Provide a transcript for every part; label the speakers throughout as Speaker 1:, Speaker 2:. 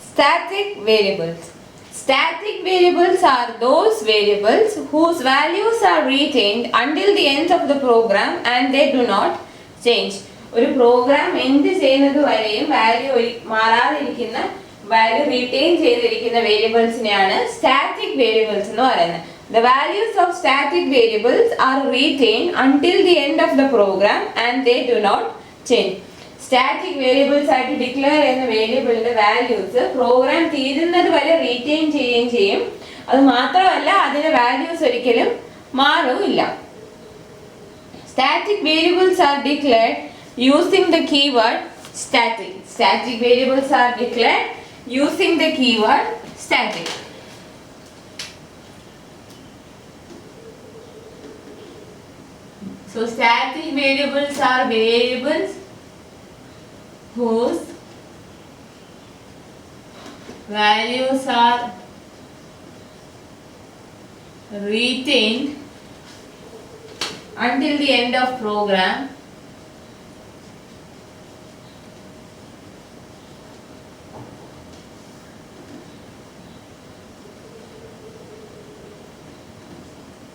Speaker 1: Static variables. Static variables are those variables whose values are retained until the end of the program and they do not change. ഒരു programme എന്ത് ചെയ്യുന്നത് വരെയും value മാറാതിരിക്കുന്ന value retain ചെയ്തിരിക്കുന്ന വേരിയബിൾസിനെയാണ് static variables എന്ന് പറയുന്നത്. The values of static variables are retained until the end of the program and they do not change. Static variables ആയിട്ട് declare ചെയ്യുന്ന വേരിയബിളിന്റെ വാല്യൂസ് പ്രോഗ്രാം തീരുന്നത് വരെ റീറ്റെയിൻ ചെയ്യുകയും ചെയ്യും. അത് മാത്രമല്ല അതിന്റെ വാല്യൂസ് ഒരിക്കലും മാറുമില്ല. Static variables are declared using the keyword static. Static variables are declared using the keyword static. So static variables are variables whose values are retained until the end of program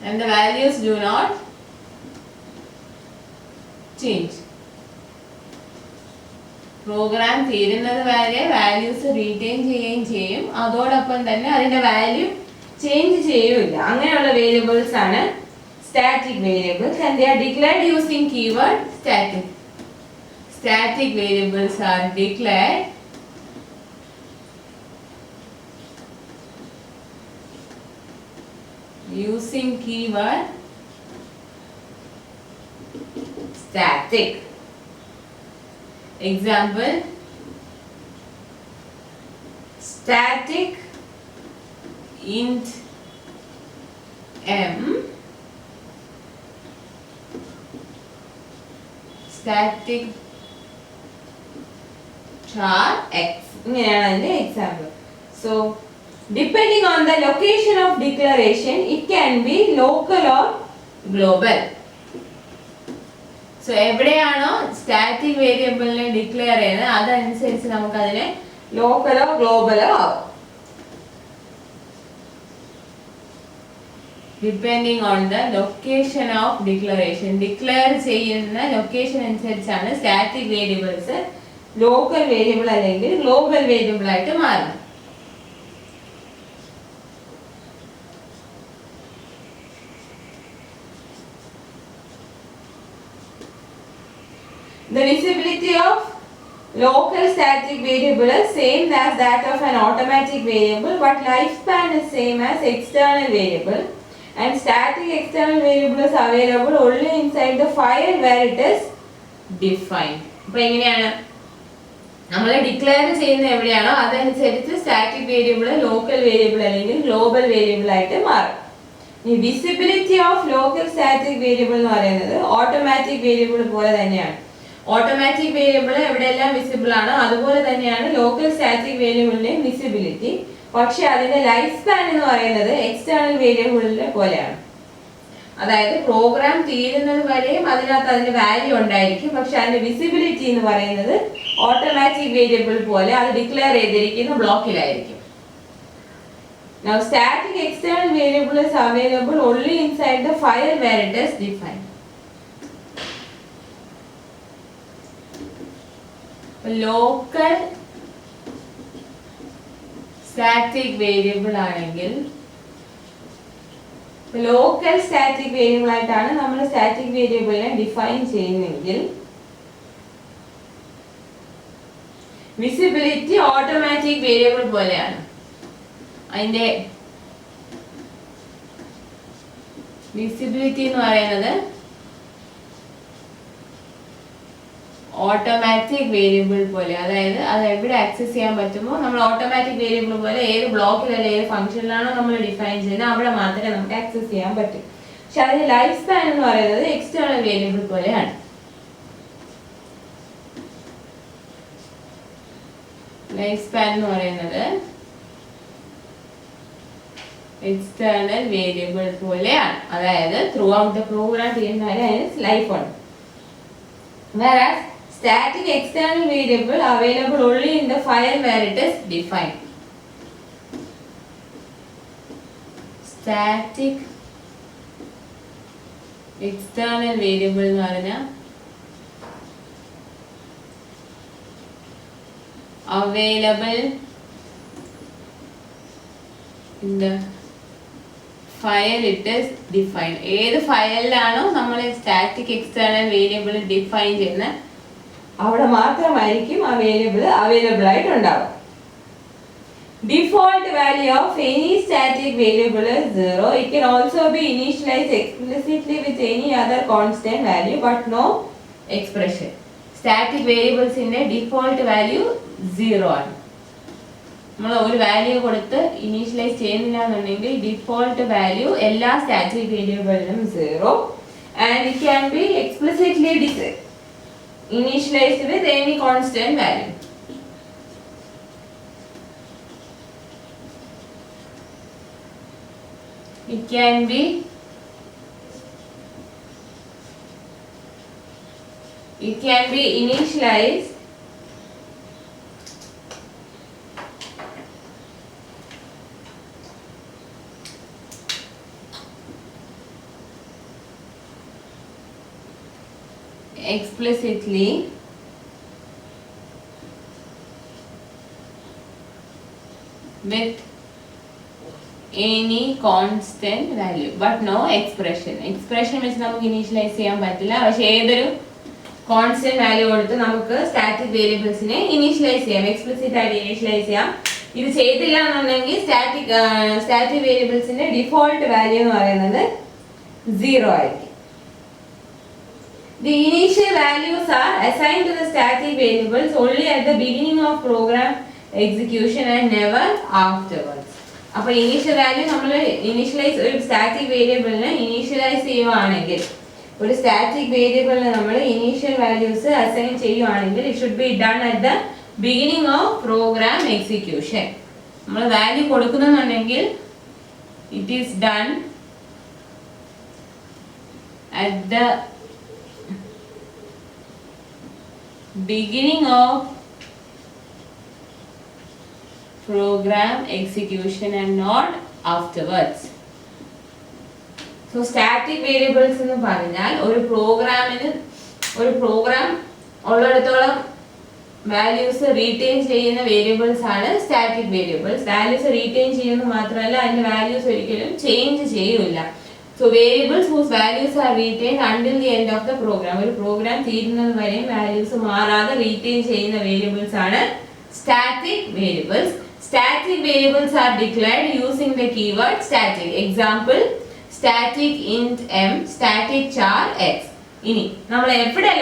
Speaker 1: and the values do not change. Program തീരുന്നത് വരെ values retain ചെയ്യുകയും ചെയ്യും, അതോടൊപ്പം തന്നെ അതിന്റെ value change ചെയ്യൂല. അങ്ങനെയുള്ള variables ആണ് static variables and they are declared using keyword static. Static variables are declared using keyword static. Example: static int m, static char x. ഇങ്ങനെയാണ് അതിന്റെ example. So depending on the location of declaration, it can be local or global. So എവിടെയാണോ static വേരിയബിളിനെ declare ചെയ്യുന്നത് അതനുസരിച്ച് നമുക്ക് അതിനെ ലോക്കലോ ഗ്ലോബലോ ആവും. Depending on the location of declaration, declare ചെയ്യുന്ന ലൊക്കേഷൻ അനുസരിച്ചാണ് സ്റ്റാറ്റിക് വേരിയബിൾസ് ലോക്കൽ വേരിയബിൾ അല്ലെങ്കിൽ ഗ്ലോബൽ വേരിയബിൾ ആയിട്ട് മാറുന്നത്. The visibility of local static variable is same as that of an automatic variable, but lifespan is same as external variable, and static external variable is available only inside the file where it is defined. അപ്പോൾ എങ്ങനെയാണ് നമ്മൾ declare ചെയ്യുന്നത് എവിടെയാണോ അതനുസരിച്ച് static variable local variable അല്ലെങ്കിൽ global variable ആയിട്ട് മാറും. ഈ visibility of local static variable എന്ന് പറയുന്നത് ഓട്ടോമാറ്റിക് വേരിയബിൾ പോലെ തന്നെയാണ്. ഓട്ടോമാറ്റിക് വേരിയബിൾ എവിടെയെല്ലാം വിസിബിൾ ആണോ അതുപോലെ തന്നെയാണ് ലോക്കൽ സ്റ്റാറ്റിക് വേരിയബിളിന്റെയും വിസിബിലിറ്റി. പക്ഷെ അതിന്റെ ലൈഫ് സ്പാൻ എന്ന് പറയുന്നത് എക്സ്റ്റേണൽ വേരിയബിളിന്റെ പോലെയാണ്. അതായത് പ്രോഗ്രാം തീരുന്നത് വരെയും അതിനകത്ത് അതിന്റെ വാല്യൂ ഉണ്ടായിരിക്കും, പക്ഷെ അതിന്റെ വിസിബിലിറ്റി എന്ന് പറയുന്നത് ഓട്ടോമാറ്റിക് വേരിയബിൾ പോലെ അത് ഡിക്ലെയർ ചെയ്തിരിക്കുന്ന ബ്ലോക്കിലായിരിക്കും. Now static external variable is available only inside the file where it is defined. Local static variable ആണെങ്കിൽ ലോക്കൽ സ്റ്റാറ്റിക് വേരിയബിൾ ആയിട്ടാണ് നമ്മൾ സ്റ്റാറ്റിക് വേരിയബിളിനെ ഡിഫൈൻ ചെയ്യുന്നതെങ്കിൽ വിസിബിലിറ്റി ഓട്ടോമാറ്റിക് വേരിയബിൾ പോലെയാണ്. അതിന്റെ വിസിബിലിറ്റി എന്ന് പറയുന്നത് ഓട്ടോമാറ്റിക് വേരിയബിൾ പോലെ, അതായത് അത് എവിടെ ആക്സസ് ചെയ്യാൻ പറ്റുമോ നമ്മൾ ഓട്ടോമാറ്റിക് വേരിയബിൾ പോലെ ഏത് ബ്ലോക്കിലല്ല ഏത് ഫംഗ്ഷനിലാണോ നമ്മൾ ഡിഫൈൻ ചെയ്യുന്നത് അവിടെ മാത്രമേ നമുക്ക് ആക്സസ് ചെയ്യാൻ പറ്റൂ. പക്ഷെ അതിന്റെ ലൈഫ് സ്പാൻ എന്ന് പറയുന്നത് എക്സ്റ്റേണൽ വേരിയബിൾ പോലെയാണ്. ലൈഫ് സ്പാൻ എന്ന് പറയുന്നത് എക്സ്റ്റേണൽ വേരിയബിൾ പോലെയാണ്, അതായത് ത്രൂ ഔട്ട് ദ പ്രോഗ്രാം ചെയ്യുന്ന ലൈഫ് ഉണ്ട്. Whereas Static external variable available only in the file where it is defined. Static external variable എന്ന് പറഞ്ഞാൽ available in the file it is defined. ഏത് ഫയലിലാണോ നമ്മൾ സ്റ്റാറ്റിക് എക്സ്റ്റേണൽ വേരിയബിൾ ഡിഫൈൻ ചെയ്യുന്നത് അവിടെ മാത്രമായിരിക്കും ആ വേരിയബിൾ അവൈലബിൾ ആയിട്ടുണ്ടാവുക. Default value of any static variable is 0. It can also be initialized explicitly with any other constant value but no expression. Static variables in a default value 0 ആണ്. നമ്മൾ ഒരു value കൊടുത്ത് initialise ചെയ്യുന്നില്ല എന്നുണ്ടെങ്കിൽ default value എല്ലാ static വേരിയബിളിനും 0 and it can be explicitly initialized with any constant value. It can be initialized explicitly with any constant value but no expression. Expression വെച്ച് നമുക്ക് initialise ചെയ്യാൻ പറ്റില്ല. പക്ഷേ ഏതൊരു കോൺസ്റ്റന്റ് വാല്യൂ കൊടുത്ത് നമുക്ക് സ്റ്റാറ്റിക് വേരിയബിൾസിനെ ഇനീഷ്യലൈസ് ചെയ്യാം, എക്സ്പ്ലിസിറ്റ് ആയിട്ട് ഇനീഷ്യലൈസ് ചെയ്യാം. ഇത് ചെയ്തില്ല എന്നുണ്ടെങ്കിൽ സ്റ്റാറ്റിക് വേരിയബിൾസിന്റെ ഡിഫോൾട്ട് വാല്യൂ എന്ന് പറയുന്നത് 0 ആയിരിക്കും. The initial values are assigned to the static variables only at the beginning of program execution and never afterwards. അപ്പോൾ ഇനീഷ്യൽ വാല്യൂ നമ്മൾ ഇനീഷ്യലൈസ് ഒരു സ്റ്റാറ്റിക് വേരിയബിളിനെ ഇനീഷ്യലൈസ് ചെയ്യുവാണെങ്കിൽ, ഒരു സ്റ്റാറ്റിക് വേരിയബിളിന് നമ്മൾ ഇനീഷ്യൽ വാല്യൂസ് അസൈൻ ചെയ്യുവാണെങ്കിൽ it should be done at the beginning of program execution. നമ്മൾ വാല്യൂ കൊടുക്കുന്നുണ്ടെങ്കിൽ it is done at the beginning of program execution and not afterwards. So static variables എന്ന് പറഞ്ഞാൽ ഒരു പ്രോഗ്രാം ഉള്ളിടത്തോളം values retain ചെയ്യുന്ന variables ആണ് static variables. Values retain ചെയ്യുന്നത് മാത്രമല്ല അതിന്റെ വാല്യൂസ് ഒരിക്കലും ചേഞ്ച് ചെയ്യില്ല. So variables whose values are retained until the end of the program. ഒരു പ്രോഗ്രാം തീരുന്നത് വരെ വാല്യൂസ് മാറാതെ റീറ്റെയിൻ ചെയ്യുന്ന വേരിയബിൾസ് ആണ് static variables. Static variables are declared using the keyword static. Example, static int m, static char x. ഇനി നമ്മൾ എവിടെ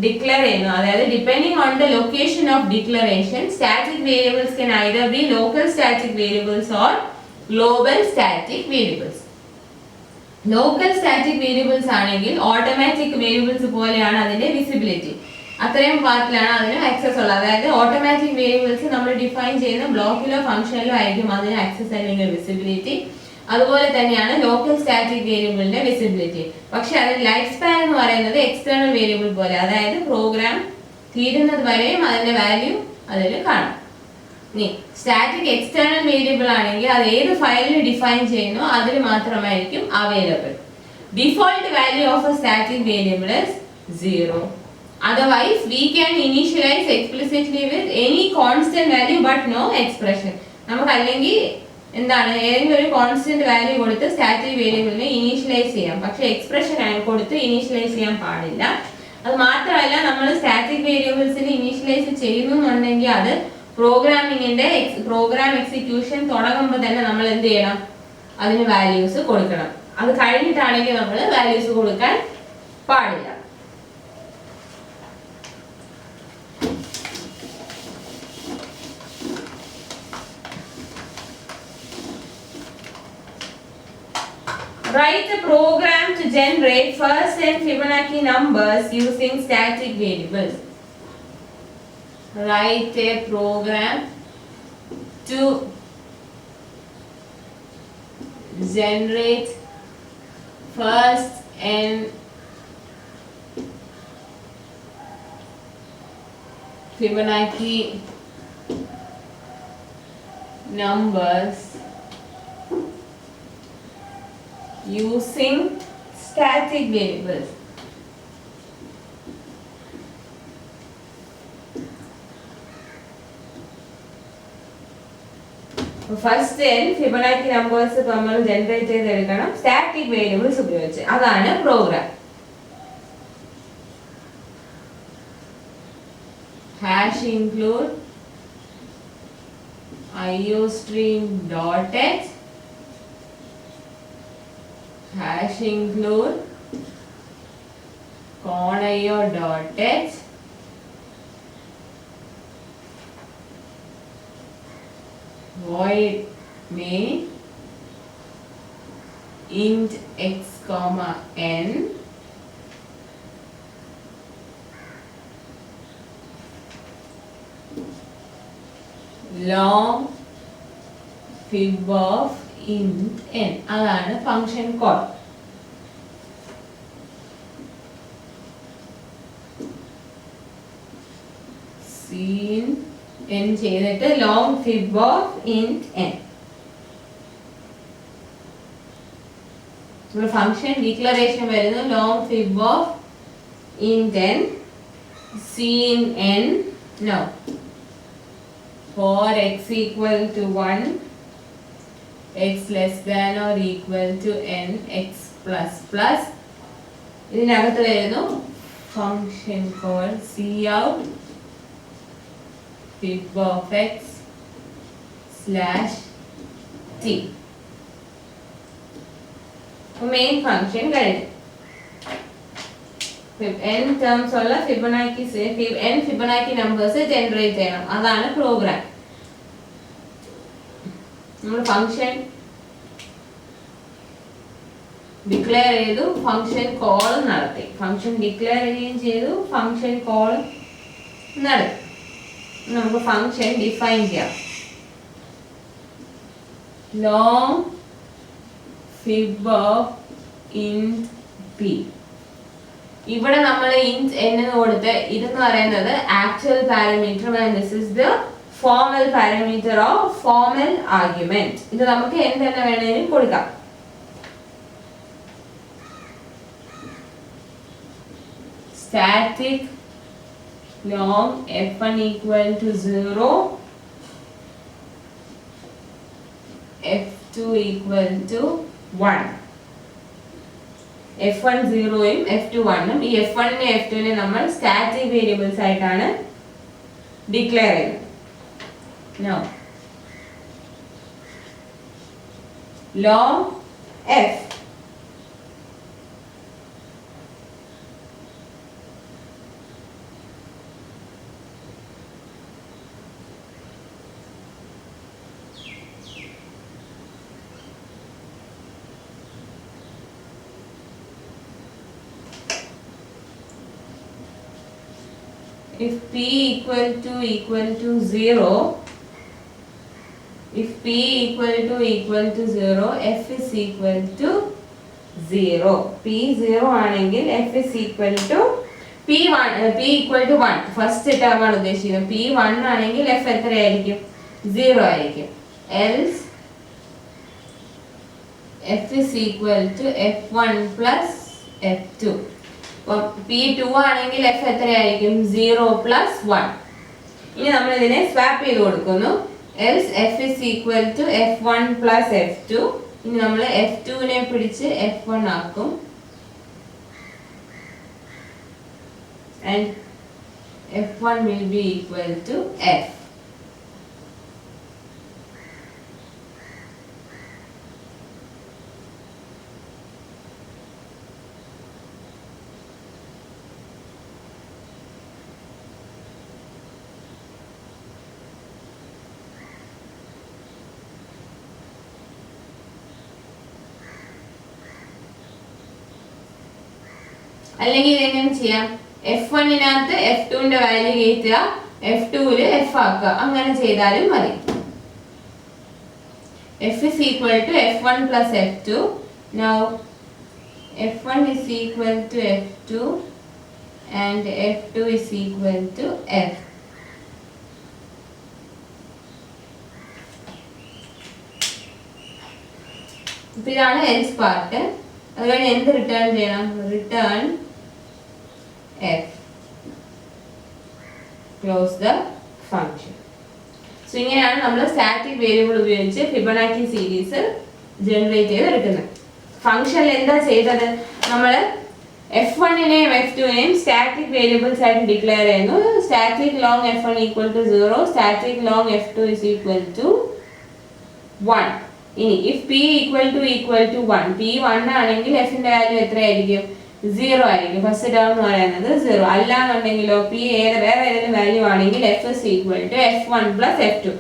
Speaker 1: declare ചെയ്യുന്നു, അതായത് depending on the location of declaration, static variables can either be local static variables or global static variables. Local static variables ആണെങ്കിൽ automatic variables പോലെയാണ് അതിന്റെ visibility. അത്രയും പാർട്ടിലാണ് അതിന് ആക്സസ് ഉള്ളത്. അതായത് ഓട്ടോമാറ്റിക് വേരിയബിൾസ് നമ്മൾ ഡിഫൈൻ ചെയ്യുന്ന ബ്ലോക്കിലോ ഫംഗ്ഷനിലോ ആയിരിക്കും അതിന് ആക്സസ് അല്ലെങ്കിൽ വിസിബിലിറ്റി. അതുപോലെ തന്നെയാണ് ലോക്കൽ സ്റ്റാറ്റിക് വേരിയബിളിന്റെ വിസിബിലിറ്റി. പക്ഷെ അതിന്റെ ലൈഫ് സ്പാൻ എന്ന് പറയുന്നത് എക്സ്റ്റേണൽ വേരിയബിൾ പോലെ, അതായത് പ്രോഗ്രാം തീരുന്നത് വരെയും അതിന്റെ വാല്യൂ അതിൽ കാണാം. ഇനി സ്റ്റാറ്റിക് എക്സ്റ്റേണൽ വേരിയബിൾ ആണെങ്കിൽ അത് ഏത് ഫയലിൽ ഡിഫൈൻ ചെയ്യുന്നു അതിൽ മാത്രമായിരിക്കും available. Default value of A static variable is 0. Otherwise we can initialize explicitly with any constant value but no expression. നമുക്ക് അല്ലെങ്കിൽ എന്താണ് ഏതെങ്കിലും ഒരു കോൺസ്റ്റന്റ് വാല്യൂ കൊടുത്ത് സ്റ്റാറ്റിക് വേരിയബിളിനെ ഇനീഷ്യലൈസ് ചെയ്യാം, പക്ഷെ എക്സ്പ്രഷൻ കൊടുത്ത് ഇനീഷ്യലൈസ് ചെയ്യാൻ പാടില്ല. അത് മാത്രമല്ല നമ്മൾ സ്റ്റാറ്റിക് വേരിയബിൾസിന് ഇനീഷ്യലൈസ് ചെയ്യുന്നുണ്ടെങ്കിൽ അത് പ്രോഗ്രാം എക്സിക്യൂഷൻ തുടങ്ങുമ്പോൾ തന്നെ നമ്മൾ എന്ത് ചെയ്യണം, അതിന് വാല്യൂസ് കൊടുക്കണം. അത് കഴിഞ്ഞിട്ടാണെങ്കിൽ നമ്മൾ വാല്യൂസ് കൊടുക്കാൻ പാടില്ല. Write a program to generate first and Fibonacci numbers using static variables. Write a program to generate first and Fibonacci numbers using static variables. First then Fibonacci numbers നമ്മൾ ജനറേറ്റ് ചെയ്തെടുക്കണം static variables ഉപയോഗിച്ച്. അതാണ് programme. Hash include iostream.h, hash include conio.h, void main int x comma n, long fib of int n. അതാണ് function call. Scene n ചെയ്തിട്ട് long fib of int n. നമ്മുടെ function declaration വരുന്നു long fib of int n, seen n. No. For x equal to 1, x less than or equal to n, x plus plus. ഇതിനകത്ത് വരുന്നു function call cout fib of x slash t. Main function കഴിഞ്ഞു. n terms ഉള്ള Fibonacci n Fibonacci numbers generate ചെയ്യണം. അതാണ് programme. നമ്മൾ function declare ചെയ്തു, function call നടത്തി. Function declare ചെയ്യുകയും ചെയ്തു, ഫംഗ്ഷൻ കോൾ നടത്തി. നമുക്ക് ഫംഗ്ഷൻ ഡിഫൈൻ ചെയ്യാം. long fib of int p. ഇവിടെ നമ്മൾ int n എന്ന് കൊടുത്ത് ഇതെന്ന് പറയുന്നത് actual parameter and this is the formal parameter of formal argument. ഇത് നമുക്ക് n തന്നെ വേണമെങ്കിലും കൊടുക്കാം. static long f1 equal to 0, f2 equal to 1. f1 0യും f2 1ഉം. ഈ f1 നെ f2 നെ നമ്മൾ സ്റ്റാറ്റിക് വേരിയബിൾസ് ആയിട്ടാണ് ഡിക്ലെയർ ചെയ്യുന്നത്. Now long f if p equal to 0, if p equal to 0, f is equal to 0. p 0 ആണെങ്കിൽ f is equal to p equal to 1. First term ആണ് ഉദ്ദേശിക്കുന്നത്. p 1 ആണെങ്കിൽ f എത്രയായിരിക്കും? 0 ആയിരിക്കും. else f is equal to f1 plus f2. p2 ആണെങ്കിൽ f എത്രയായിരിക്കും? 0 plus 1. ഇനി നമ്മൾ ഇതിനെ സ്വാപ്പ് ചെയ്ത് കൊടുക്കുന്നു. else f is equal to f1 plus f2. ഇനി നമ്മൾ f2 നെ പിടിച്ച് f1 ആക്കും and f1 will be equal to f. അല്ലെങ്കിൽ ഇതെങ്ങനെ ചെയ്യാം? f1 നകത്ത് f2 ന്റെ വാല്യൂ കയറ്റുക, f2 ൽ f ആക്കുക. അങ്ങനെ ചെയ്താലും മതി. f is equal to f1 plus f2. Now f1 is equal to f2 and f2 is equal to f. അപ്പോൾ ഇതാണ് എൽസ് പാർട്ട്. അത് കഴിഞ്ഞ് എന്ത് റിട്ടേൺ ചെയ്യണം? Return f, close the function. So ഇങ്ങനെയാണ് നമ്മൾ സ്റ്റാറ്റിക് വേരിയബിൾ ഉപയോഗിച്ച് ഫിബൊനാച്ചി സീരീസ് ജനറേറ്റ് ചെയ്തെടുക്കുന്നത്. ഫംഗ്ഷനിൽ എന്താ ചെയ്തത്? നമ്മൾ f1നെയും f2നെയും സ്റ്റാറ്റിക് വേരിയബിൾസ് ആയിട്ട് ഡിക്ലെയർ ചെയ്യുന്നു. Static long f1 equal to 0, static long f2 is equal to 1. ഇനി if p equal to 1, p 1 ആണെങ്കിൽ f ന്റെ വാല്യൂ എത്രയായിരിക്കും? 0 ആയിരിക്കും. ഫസ്റ്റ് ടേം എന്ന് പറയുന്നത് 0. അല്ലാന്നുണ്ടെങ്കിലോ p വേറെ ഏതെങ്കിലും വാല്യൂ ആണെങ്കിൽ f is equal to f1 plus f2.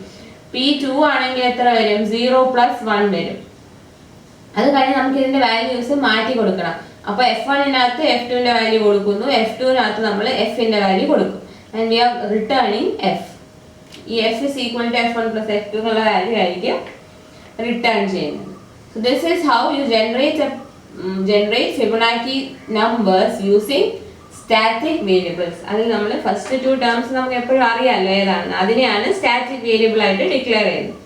Speaker 1: p 2 ആണെങ്കിൽ എത്ര വരും? 0 plus 1 വരും. അത് കഴിഞ്ഞ് നമുക്ക് ഇതിന്റെ വാല്യൂസ് മാറ്റി കൊടുക്കണം. അപ്പോൾ f1നകത്ത് f2ന്റെ വാല്യൂ കൊടുക്കുന്നു, f2നകത്ത് നമ്മൾ f ന്റെ വാല്യൂ കൊടുക്കും. And we are returning f. ഈ f is equal to f1 plus f2 എന്നുള്ള വാല്യൂ ആയിരിക്കും റിട്ടേൺ ചെയ്യുന്നത്. So this is how you generate Fibonacci numbers using static variables. അതിൽ നമ്മൾ ഫസ്റ്റ് 2 ടേംസ് നമുക്ക് എപ്പോഴും അറിയാമല്ലോ ഏതാണ്, അതിനെയാണ് സ്റ്റാറ്റിക് വേരിയബിൾ ആയിട്ട് ഡിക്ലെയർ ചെയ്യുന്നത്.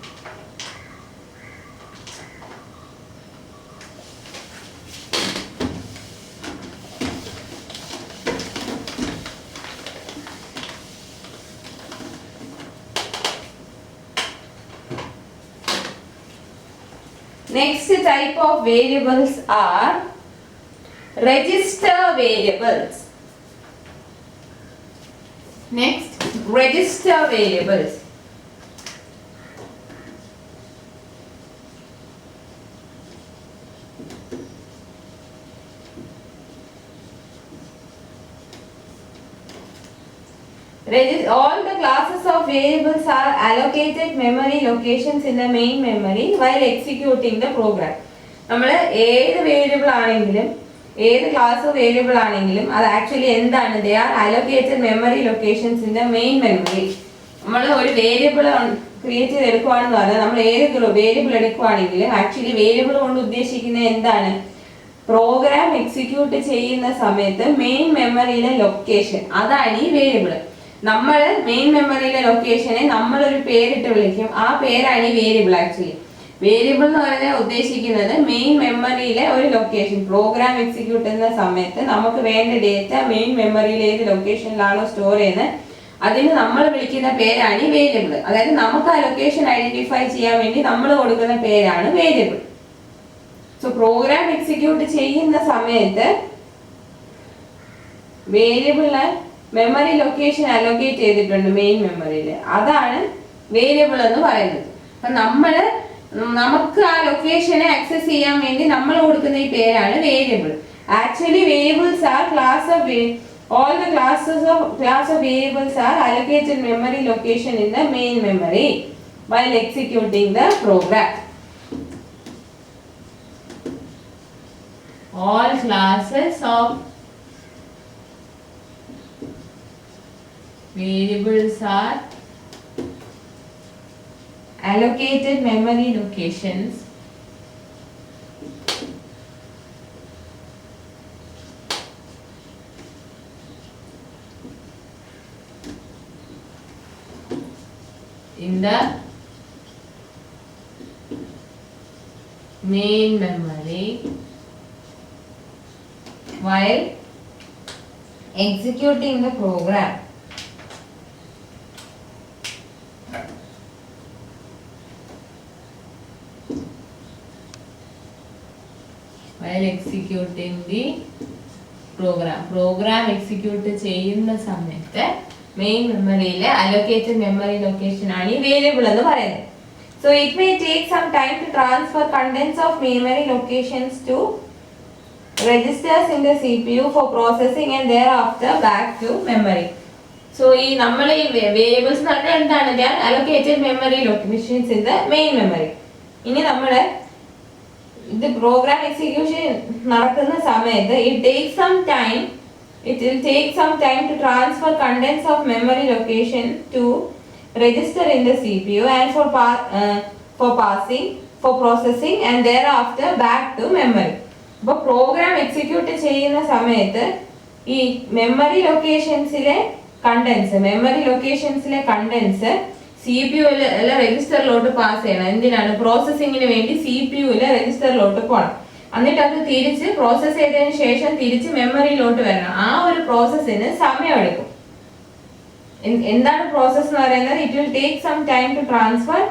Speaker 1: Next type of variables are register variables. Next, register variables. All the classes of variables are allocated memory locations in the main memory while executing the program. നമ്മൾ ഏത് variable ആണെങ്കിലും ഏത് class variable ആണെങ്കിലും അത് actually എന്താണ്? They are allocated memory locations in the main memory. നമ്മൾ ഒരു variable create ചെയ്തെടുക്കുകയാണെന്ന് പറഞ്ഞാൽ നമ്മൾ ഏത് വേരിയബിൾ എടുക്കുകയാണെങ്കിലും ആക്ച്വലി വേരിയബിൾ കൊണ്ട് ഉദ്ദേശിക്കുന്നത് എന്താണ്? പ്രോഗ്രാം എക്സിക്യൂട്ട് ചെയ്യുന്ന സമയത്ത് മെയിൻ മെമ്മറിയിലെ ലൊക്കേഷൻ, അതാണ് ഈ വേരിയബിൾ. നമ്മൾ മെയിൻ മെമ്മറിയിലെ ലൊക്കേഷനെ നമ്മളൊരു പേരിട്ട് വിളിക്കും, ആ പേരാണ് ഈ വേരിയബിൾ. ആക്ച്വലി വേരിയബിൾ എന്ന് പറഞ്ഞാൽ ഉദ്ദേശിക്കുന്നത് മെയിൻ മെമ്മറിയിലെ ഒരു ലൊക്കേഷൻ. പ്രോഗ്രാം എക്സിക്യൂട്ട് ചെയ്യുന്ന സമയത്ത് നമുക്ക് വേണ്ട ഡേറ്റ മെയിൻ മെമ്മറിയിലെ ഏത് ലൊക്കേഷനിലാണോ സ്റ്റോർ ചെയ്യുന്നത് അതിന് നമ്മൾ വിളിക്കുന്ന പേരാണ് ഈ വേരിയബിൾ. അതായത് നമുക്ക് ആ ലൊക്കേഷൻ ഐഡന്റിഫൈ ചെയ്യാൻ വേണ്ടി നമ്മൾ കൊടുക്കുന്ന പേരാണ് വേരിയബിൾ. സോ പ്രോഗ്രാം എക്സിക്യൂട്ട് ചെയ്യുന്ന സമയത്ത് വേരിയബിളിന് മെമ്മറി ലൊക്കേഷൻ അലോക്കേറ്റ് ചെയ്തിട്ടുണ്ട് മെയിൻ മെമ്മറിയിൽ, അതാണ് വേരിയബിൾ എന്ന് പറയുന്നത്. അപ്പം നമുക്ക് ആ ലൊക്കേഷനെ ആക്സസ് ചെയ്യാൻ വേണ്ടി നമ്മൾ കൊടുക്കുന്ന ഈ പേരാണ് variable. Actually variables are all the class of variables are allocated memory location in the main memory while executing the program. All classes of variables are allocated memory locations in the main memory while executing the program. While executing the program execute ചെയ്യുന്ന സമയത്ത് main മെമ്മറിയിലെ allocated memory location ആണ് ഈ variable എന്ന് പറയുന്നത്. So it may take some time to transfer contents of memory locations to registers in the CPU for processing and thereafter back to memory. So ഈ നമ്മൾ ഈ variables എന്ന് പറഞ്ഞാൽ എന്താണ്? They are allocated memory locations in the main memory. ഇനി നമ്മൾ ഇത് program execution നടക്കുന്ന സമയത്ത് it will take some time to transfer contents of memory location to register in the CPU and for processing and thereafter back to memory. അപ്പോൾ program execute ചെയ്യുന്ന സമയത്ത് ഈ memory ലൊക്കേഷൻസിലെ contents CPU രജിസ്റ്ററിലോട്ട് pass ചെയ്യണം. എന്തിനാണ്? പ്രോസസ്സിങ്ങിന് വേണ്ടി CPU രജിസ്റ്ററിലോട്ട് പോകണം. എന്നിട്ട് അത് തിരിച്ച് പ്രോസസ്സ് ചെയ്തതിന് ശേഷം തിരിച്ച് മെമ്മറിയിലോട്ട് വരണം. ആ ഒരു പ്രോസസ്സിന് സമയമെടുക്കും. എന്താണ് പ്രോസസ് എന്ന് പറയുന്നത്? It will take some time to transfer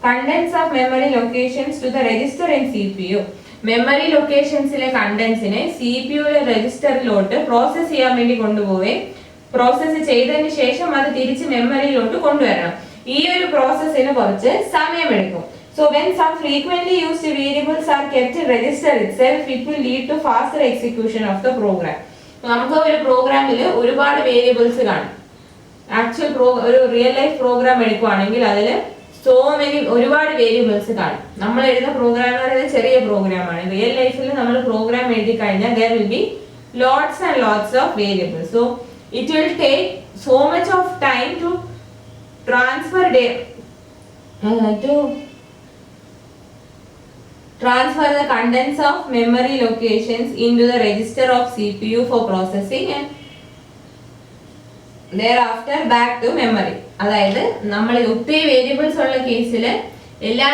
Speaker 1: contents of memory locations to the register in CPU. Memory ലൊക്കേഷൻസിലെ കണ്ടന്റ്സിനെ CPU രജിസ്റ്ററിലോട്ട് പ്രോസസ് ചെയ്യാൻ വേണ്ടി കൊണ്ടുപോവുകയും പ്രോസസ്സ് ചെയ്തതിന് ശേഷം അത് തിരിച്ച് മെമ്മറിയിലോട്ട് കൊണ്ടുവരണം. ഈ ഒരു പ്രോസസ്സിന് കുറച്ച് സമയമെടുക്കും. So when some frequently used variables are kept in register itself, it will lead to faster execution of the program. നമുക്ക് ഒരു പ്രോഗ്രാമിൽ ഒരുപാട് വേരിയബിൾസ് കാണും. ആക്ച്വൽ ഒരു റിയൽ ലൈഫ് പ്രോഗ്രാം എടുക്കുകയാണെങ്കിൽ അതിൽ ഒരുപാട് വേരിയബിൾസ് കാണും. നമ്മൾ എഴുതുന്ന പ്രോഗ്രാം എന്ന് പറയുന്നത് ചെറിയ പ്രോഗ്രാമാണ്. റിയൽ ലൈഫിൽ നമ്മൾ പ്രോഗ്രാം എഴുതി കഴിഞ്ഞാൽ there will be lots and lots of variables. So it will take so much of time to transfer the contents of memory locations into the register of CPU for processing and thereafter back to memory. അതായത് നമ്മൾ ഒത്തിരി variables ഉള്ള കേസിൽ എല്ലാ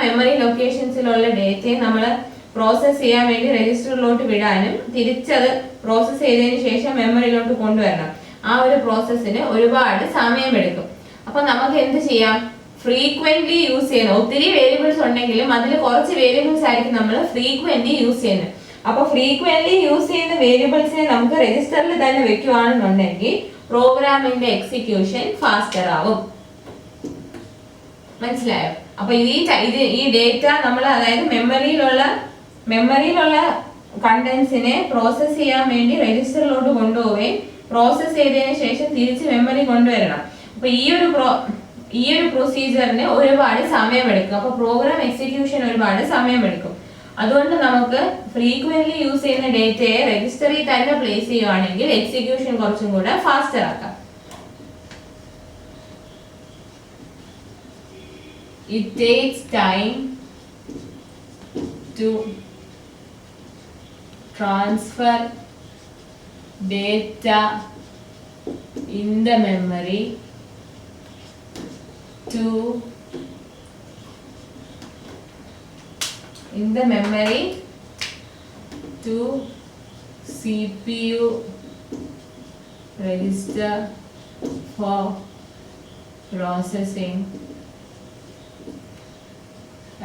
Speaker 1: memory ലൊക്കേഷൻസിലുള്ള ഡേറ്റയും നമ്മൾ process ചെയ്യാൻ വേണ്ടി രജിസ്റ്ററിലോട്ട് വിടാനും തിരിച്ചത് പ്രോസസ്സ് ചെയ്തതിന് ശേഷം മെമ്മറിയിലോട്ട് കൊണ്ടുവരണം. ആ ഒരു പ്രോസസ്സിന് ഒരുപാട് സമയമെടുക്കും. അപ്പൊ നമുക്ക് എന്ത് ചെയ്യാം? ഫ്രീക്വന്റ്ലി യൂസ് ചെയ്യുന്ന ഒത്തിരി വേരിയബിൾസ് ഉണ്ടെങ്കിലും അതിൽ കുറച്ച് വേരിയബിൾസ് ആയിരിക്കും നമ്മൾ ഫ്രീക്വന്റ്ലി യൂസ് ചെയ്യുന്നത്. അപ്പൊ ഫ്രീക്വന്റ്ലി യൂസ് ചെയ്യുന്ന വേരിയബിൾസിനെ നമുക്ക് രജിസ്റ്ററിൽ തന്നെ വെക്കുകയാണെന്നുണ്ടെങ്കിൽ പ്രോഗ്രാമിന്റെ എക്സിക്യൂഷൻ ഫാസ്റ്റർ ആവും. മനസ്സിലായോ? അപ്പൊ ഈ ഡേറ്റ നമ്മൾ അതായത് മെമ്മറിയിലുള്ള കണ്ടന്റ്സിനെ പ്രോസസ് ചെയ്യാൻ വേണ്ടി രജിസ്റ്ററിലോട്ട് കൊണ്ടുപോവുകയും പ്രോസസ് ചെയ്തതിന് ശേഷം തിരിച്ച് മെമ്മറി കൊണ്ടുവരണം. അപ്പൊ ഈ ഒരു പ്രൊസീജിയറിന് ഒരുപാട് സമയമെടുക്കും. അപ്പൊ പ്രോഗ്രാം എക്സിക്യൂഷൻ ഒരുപാട് സമയമെടുക്കും. അതുകൊണ്ട് നമുക്ക് ഫ്രീക്വന്റ്ലി യൂസ് ചെയ്യുന്ന ഡേറ്റയെ രജിസ്റ്ററിൽ തന്നെ പ്ലേസ് ചെയ്യുവാണെങ്കിൽ എക്സിക്യൂഷൻ കുറച്ചും കൂടെ ഫാസ്റ്റർ ആക്കാം. It takes time to transfer data in the memory to CPU register for processing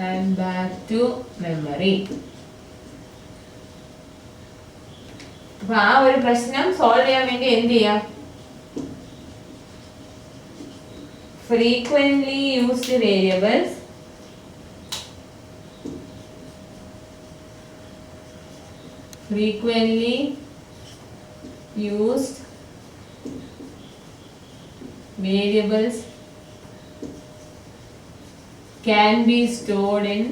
Speaker 1: and back to memory. അപ്പോൾ ആ ഒരു പ്രശ്നം സോൾവ് ചെയ്യാൻ വേണ്ടി എന്ത് ചെയ്യാം? frequently used variables can be stored in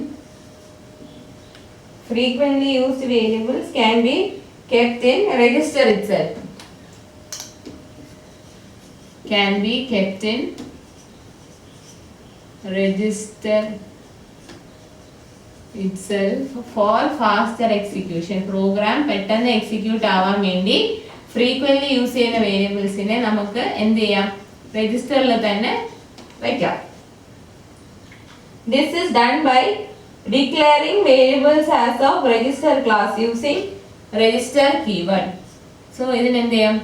Speaker 1: frequently used variables can be kept in register itself. Can be kept in register itself for faster execution. program പെട്ടെന്ന് execute ആവാൻ വേണ്ടി ഫ്രീക്വന്റ്ലി യൂസ് ചെയ്യുന്ന വേരിയബിൾസിനെ നമുക്ക് എന്ത് ചെയ്യാം? രജിസ്റ്ററിൽ തന്നെ വെക്കാം. This is done by declaring variables as of register class using register keyword. So ഇതിന് എന്ത് ചെയ്യാം?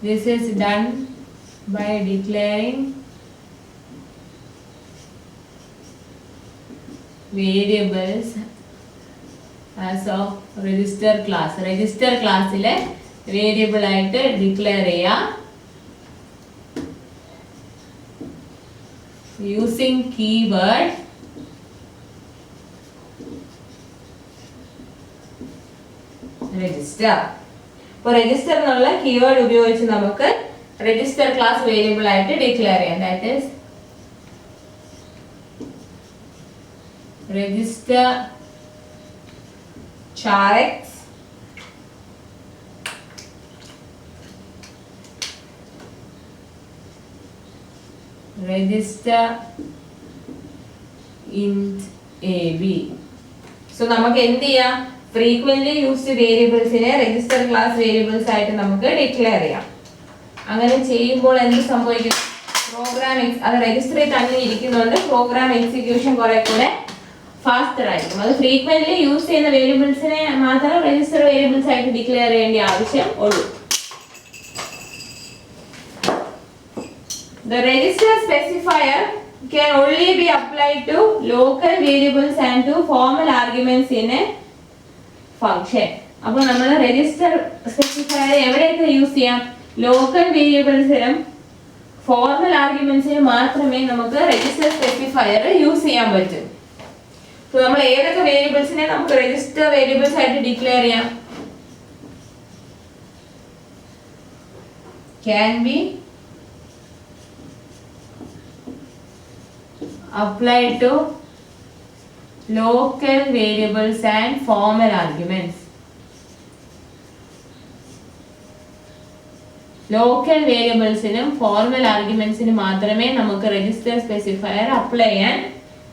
Speaker 1: This is done by declaring variables as of register class. register classile variable ആയിട്ട് declare ചെയ്യാം using keyword register. അപ്പോൾ register എന്നുള്ള keyword ഉപയോഗിച്ച് നമുക്ക് register class variable ആയിട്ട് declare ചെയ്യാം. that is register char-x register int ab. so നമുക്ക് എന്ത് ചെയ്യാം? frequently used variables നെ register class variables ആയിട്ട് നമുക്ക് declare ചെയ്യാം. അങ്ങനെ ചെയ്യുമ്പോൾ എന്ത് സംഭവിക്കും? പ്രോഗ്രാം അത് രജിസ്റ്ററിൽ തന്നെ ഇരിക്കുന്നതുകൊണ്ട് പ്രോഗ്രാം എക്സിക്യൂഷൻ കുറെ കൂടെ ഫാസ്റ്റർ ആയിരിക്കും. അത് ഫ്രീക്വന്റ്ലി യൂസ് ചെയ്യുന്ന വേരിയബിൾസിനെ മാത്രം രജിസ്റ്റർ വേരിയബിൾസ് ആയിട്ട് ഡിക്ലെയർ ചെയ്യേണ്ട ആവശ്യം ഉള്ളൂ. The register specifier can only be applied to local variables and to formal arguments in a function. അപ്പോൾ നമ്മൾ രജിസ്റ്റർ സ്പെസിഫയർ എവിടെയൊക്കെ യൂസ് ചെയ്യാം? ലോക്കൽ വേരിയബിൾസിനും ഫോർമൽ ആർഗ്യുമെന്റ്സിനും മാത്രമേ നമുക്ക് രജിസ്റ്റർ സ്പെസിഫയർ യൂസ് ചെയ്യാൻ പറ്റൂ. അപ്പോൾ നമ്മൾ ഏതൊക്കെ വേരിയബിൾസിനെ നമുക്ക് രജിസ്റ്റർ വേരിയബിൾസ് ആയിട്ട് ഡിക്ലെയർ ചെയ്യാം? Can be applied to local variables and formal arguments. Local വേരിയബിൾസിനും ഫോർമൽ ആർഗ്യുമെന്റ്സിനും മാത്രമേ നമുക്ക് രജിസ്റ്റർ സ്പെസിഫയർ അപ്ലൈ ചെയ്യാൻ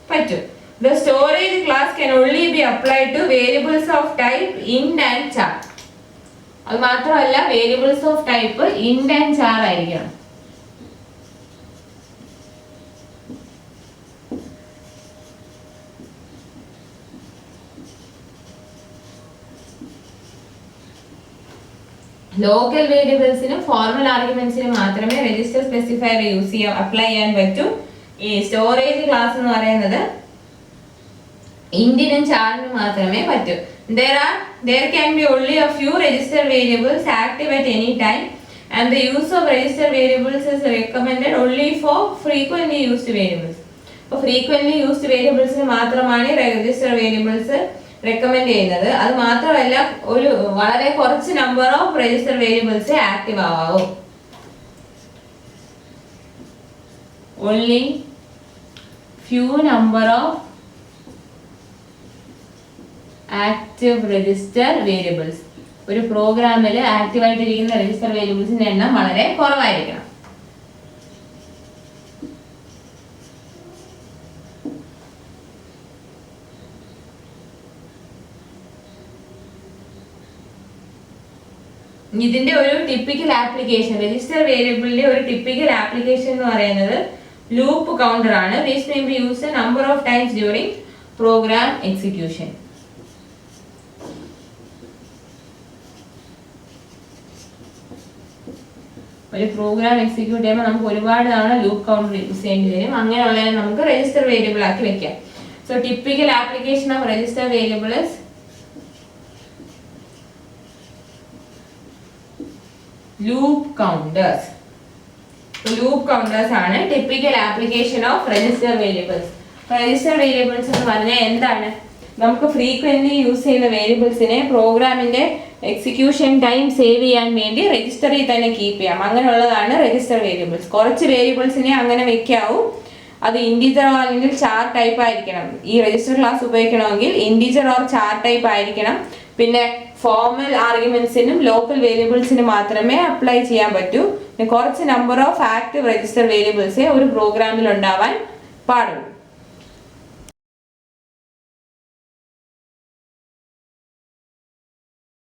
Speaker 1: പറ്റൂ. The storage class can only be applied to variables of type int and char. അത് മാത്രമല്ല variables of type int and char ആയിരിക്കണം. Local വേരിയബിൾസിനും ഫോർമൽ ആർഗ്യുമെന്റ്സിനും മാത്രമേ രജിസ്റ്റർ സ്പെസിഫയർ യൂസ് ചെയ്യാൻ അപ്ലൈ ചെയ്യാൻ പറ്റൂ. ഈ സ്റ്റോറേജ് ക്ലാസ് എന്ന് പറയുന്നത് ഇന്റിനും ചാറിനും മാത്രമേ പറ്റൂ. There can be only a few register variables active at any time and the use of register variables is recommended only for frequently used variables. അപ്പോൾ frequently used variablesന് മാത്രമാണ് register variables റെക്കമെൻഡ് ചെയ്യുന്നത്. അത് മാത്രമല്ല ഒരു വളരെ കുറച്ച് number of register variables active ആവാവൂ. Only few number of active register variables. ഒരു പ്രോഗ്രാമിൽ ആക്റ്റീവ് ആയിട്ടിരിക്കുന്ന രജിസ്റ്റർ വേരിയബിൾസിന്റെ എണ്ണം വളരെ കുറവായിരിക്കണം. ഇതിന്റെ ഒരു ടിപ്പിക്കൽ ആപ്ലിക്കേഷൻ രജിസ്റ്റർ വേരിയബിളിന്റെ ഒരു ടിപ്പിക്കൽ ആപ്ലിക്കേഷൻ എന്ന് പറയുന്നത് ലൂപ്പ് കൗണ്ടർ ആണ്. Which may be used number of times during program execution. ഒരു പ്രോഗ്രാം എക്സിക്യൂട്ട് ചെയ്യുമ്പോൾ നമുക്ക് ഒരുപാട് തവണ ലൂപ്പ് കൗണ്ടർ യൂസ് ചെയ്യേണ്ടി വരും. അങ്ങനെയുള്ളതിനെ നമുക്ക് രജിസ്റ്റർ വേരിയബിൾ ആക്കി വെക്കാം. So typical application of register variable is loop counters. Loop counters ആണ് typical application of register variables. Register variables എന്ന് പറഞ്ഞാൽ എന്താണ്? നമുക്ക് ഫ്രീക്വന്റ്ലി യൂസ് ചെയ്യുന്ന വേരിയബിൾസിനെ പ്രോഗ്രാമിന്റെ എക്സിക്യൂഷൻ ടൈം സേവ് ചെയ്യാൻ വേണ്ടി രജിസ്റ്ററിൽ തന്നെ കീപ്പ് ചെയ്യാം. അങ്ങനെയുള്ളതാണ് രജിസ്റ്റർ വേരിയബിൾസ്. കുറച്ച് വേരിയബിൾസിനെ അങ്ങനെ വെക്കാവൂ. അത് ഇൻഡിജർ അല്ലെങ്കിൽ ചാർ ടൈപ്പ് ആയിരിക്കണം. ഈ രജിസ്റ്റർ ക്ലാസ് ഉപയോഗിക്കണമെങ്കിൽ ഇൻഡിജർ ഓർ ചാർ ടൈപ്പ് ആയിരിക്കണം. പിന്നെ ഫോർമൽ ആർഗ്യുമെന്റ്സിനും ലോക്കൽ വേരിയബിൾസിനും മാത്രമേ അപ്ലൈ ചെയ്യാൻ പറ്റൂ. കുറച്ച് നമ്പർ ഓഫ് ആക്റ്റീവ് രജിസ്റ്റർ വേരിയബിൾസേ ഒരു പ്രോഗ്രാമിൽ ഉണ്ടാവാൻ പാടുള്ളൂ.